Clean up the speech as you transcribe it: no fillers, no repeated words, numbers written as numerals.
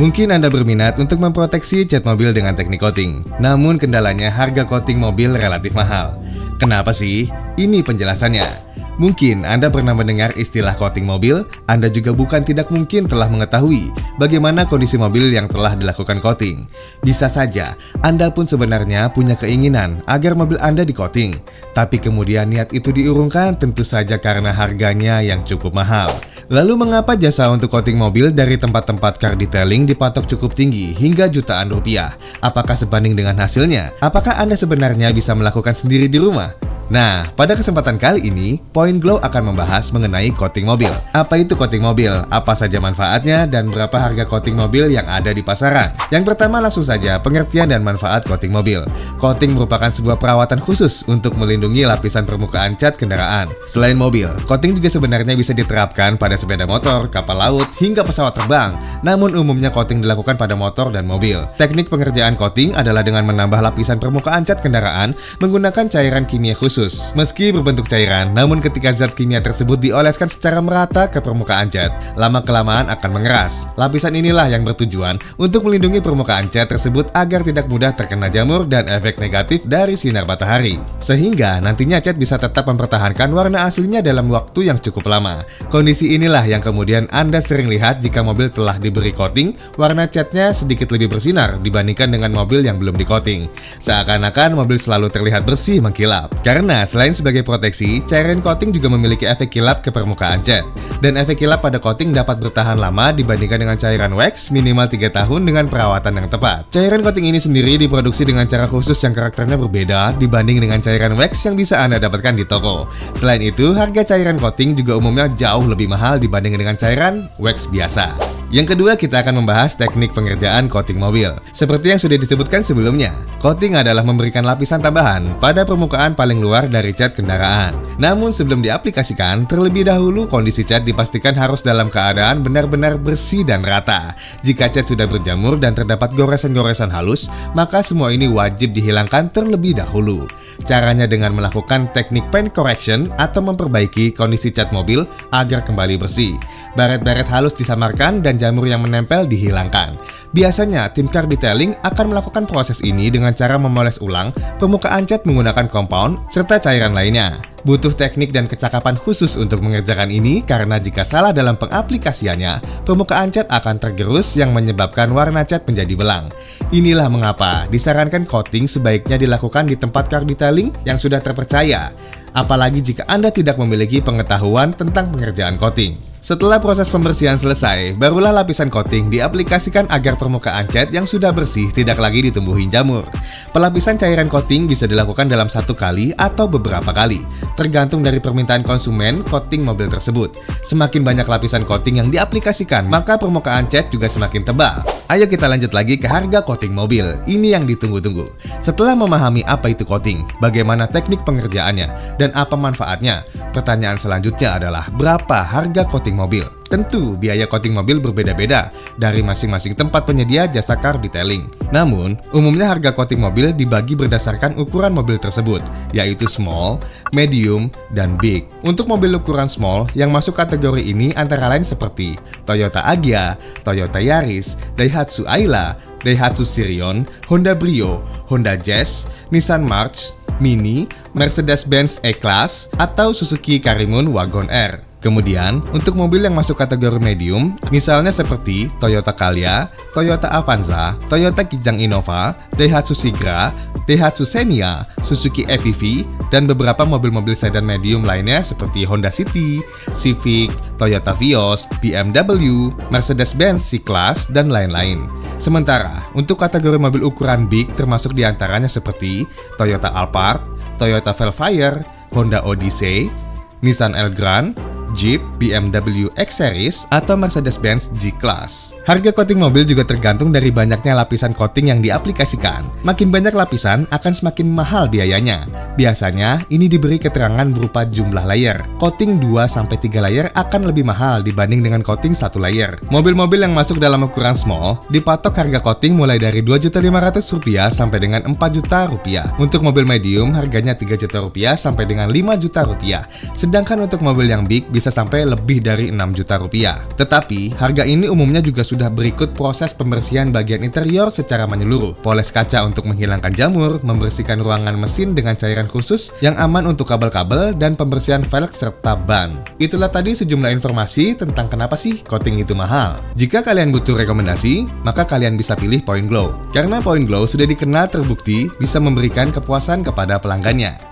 Mungkin Anda berminat untuk memproteksi cat mobil dengan teknik coating. Namun kendalanya harga coating mobil relatif mahal. Kenapa sih? Ini penjelasannya. Mungkin Anda pernah mendengar istilah coating mobil, Anda juga bukan tidak mungkin telah mengetahui bagaimana kondisi mobil yang telah dilakukan coating. Bisa saja, Anda pun sebenarnya punya keinginan agar mobil Anda di-coating. Tapi kemudian niat itu diurungkan tentu saja karena harganya yang cukup mahal. Lalu mengapa jasa untuk coating mobil dari tempat-tempat car detailing dipatok cukup tinggi hingga jutaan rupiah? Apakah sebanding dengan hasilnya? Apakah Anda sebenarnya bisa melakukan sendiri di rumah? Nah, pada kesempatan kali ini, Point Glow akan membahas mengenai coating mobil. Apa itu coating mobil? Apa saja manfaatnya? Dan berapa harga coating mobil yang ada di pasaran? Yang pertama langsung saja, pengertian dan manfaat coating mobil. Coating merupakan sebuah perawatan khusus untuk melindungi lapisan permukaan cat kendaraan. Selain mobil, coating juga sebenarnya bisa diterapkan pada sepeda motor, kapal laut, hingga pesawat terbang. Namun umumnya coating dilakukan pada motor dan mobil. Teknik pengerjaan coating adalah dengan menambah lapisan permukaan cat kendaraan menggunakan cairan kimia khusus. Meski berbentuk cairan, namun ketika zat kimia tersebut dioleskan secara merata ke permukaan cat, lama-kelamaan akan mengeras. Lapisan inilah yang bertujuan untuk melindungi permukaan cat tersebut agar tidak mudah terkena jamur dan efek negatif dari sinar matahari. Sehingga nantinya cat bisa tetap mempertahankan warna aslinya dalam waktu yang cukup lama. Kondisi inilah yang kemudian Anda sering lihat jika mobil telah diberi coating, warna catnya sedikit lebih bersinar dibandingkan dengan mobil yang belum di-coating. Seakan-akan mobil selalu terlihat bersih mengkilap. Karena selain sebagai proteksi, cairan coating juga memiliki efek kilap ke permukaan cat. Dan efek kilap pada coating dapat bertahan lama dibandingkan dengan cairan wax minimal 3 tahun dengan perawatan yang tepat. Cairan coating ini sendiri diproduksi dengan cara khusus yang karakternya berbeda dibanding dengan cairan wax yang bisa Anda dapatkan di toko. Selain itu, harga cairan coating juga umumnya jauh lebih mahal dibanding dengan cairan wax biasa. Yang kedua, kita akan membahas teknik pengerjaan coating mobil. Seperti yang sudah disebutkan sebelumnya, coating adalah memberikan lapisan tambahan pada permukaan paling luar dari cat kendaraan. Namun sebelum diaplikasikan, terlebih dahulu kondisi cat dipastikan harus dalam keadaan benar-benar bersih dan rata. Jika cat sudah berjamur dan terdapat goresan-goresan halus, maka semua ini wajib dihilangkan terlebih dahulu. Caranya dengan melakukan teknik paint correction atau memperbaiki kondisi cat mobil agar kembali bersih. Baret-baret halus disamarkan dan jamur yang menempel dihilangkan. Biasanya, tim car detailing akan melakukan proses ini dengan cara memoles ulang permukaan cat menggunakan compound serta cairan lainnya. Butuh teknik dan kecakapan khusus untuk mengerjakan ini karena jika salah dalam pengaplikasiannya, permukaan cat akan tergerus yang menyebabkan warna cat menjadi belang. Inilah mengapa disarankan coating sebaiknya dilakukan di tempat car detailing yang sudah terpercaya. Apalagi jika Anda tidak memiliki pengetahuan tentang pengerjaan coating. Setelah proses pembersihan selesai, barulah lapisan coating diaplikasikan agar permukaan cat yang sudah bersih tidak lagi ditumbuhin jamur. Pelapisan cairan coating bisa dilakukan dalam 1 kali atau beberapa kali, tergantung dari permintaan konsumen coating mobil tersebut. Semakin banyak lapisan coating yang diaplikasikan, maka permukaan cat juga semakin tebal. Ayo kita lanjut lagi ke harga coating mobil. Ini yang ditunggu-tunggu. Setelah memahami apa itu coating, bagaimana teknik pengerjaannya, dan apa manfaatnya, pertanyaan selanjutnya adalah berapa harga coating mobil? Tentu, biaya coating mobil berbeda-beda dari masing-masing tempat penyedia jasa car detailing. Namun, umumnya harga coating mobil dibagi berdasarkan ukuran mobil tersebut, yaitu small, medium, dan big. Untuk mobil ukuran small, yang masuk kategori ini antara lain seperti Toyota Agya, Toyota Yaris, Daihatsu Ayla, Daihatsu Sirion, Honda Brio, Honda Jazz, Nissan March, Mini, Mercedes-Benz E-Class, atau Suzuki Karimun Wagon R. Kemudian, untuk mobil yang masuk kategori medium, misalnya seperti Toyota Calya, Toyota Avanza, Toyota Kijang Innova, Daihatsu Sigra, Daihatsu Xenia, Suzuki EPV, dan beberapa mobil-mobil sedan medium lainnya seperti Honda City, Civic, Toyota Vios, BMW, Mercedes-Benz C-Class, dan lain-lain. Sementara, untuk kategori mobil ukuran big termasuk diantaranya seperti Toyota Alphard, Toyota Velfire, Honda Odyssey, Nissan Elgrand, Jeep, BMW X-Series, atau Mercedes-Benz G-Class. Harga coating mobil juga tergantung dari banyaknya lapisan coating yang diaplikasikan. Makin banyak lapisan, akan semakin mahal biayanya. Biasanya, ini diberi keterangan berupa jumlah layer. Coating 2-3 layer akan lebih mahal dibanding dengan coating 1 layer. Mobil-mobil yang masuk dalam ukuran small, dipatok harga coating mulai dari Rp2.500.000 sampai dengan Rp4.000.000. Untuk mobil medium, harganya Rp3.000.000 sampai dengan Rp5.000.000. Sedangkan untuk mobil yang big, bisa sampai lebih dari 6 juta rupiah. Tetapi, harga ini umumnya juga sudah berikut proses pembersihan bagian interior secara menyeluruh. Poles kaca untuk menghilangkan jamur, membersihkan ruangan mesin dengan cairan khusus yang aman untuk kabel-kabel, dan pembersihan velg serta ban. Itulah tadi sejumlah informasi tentang kenapa sih coating itu mahal. Jika kalian butuh rekomendasi, maka kalian bisa pilih Point Glow. Karena Point Glow sudah dikenal terbukti bisa memberikan kepuasan kepada pelanggannya.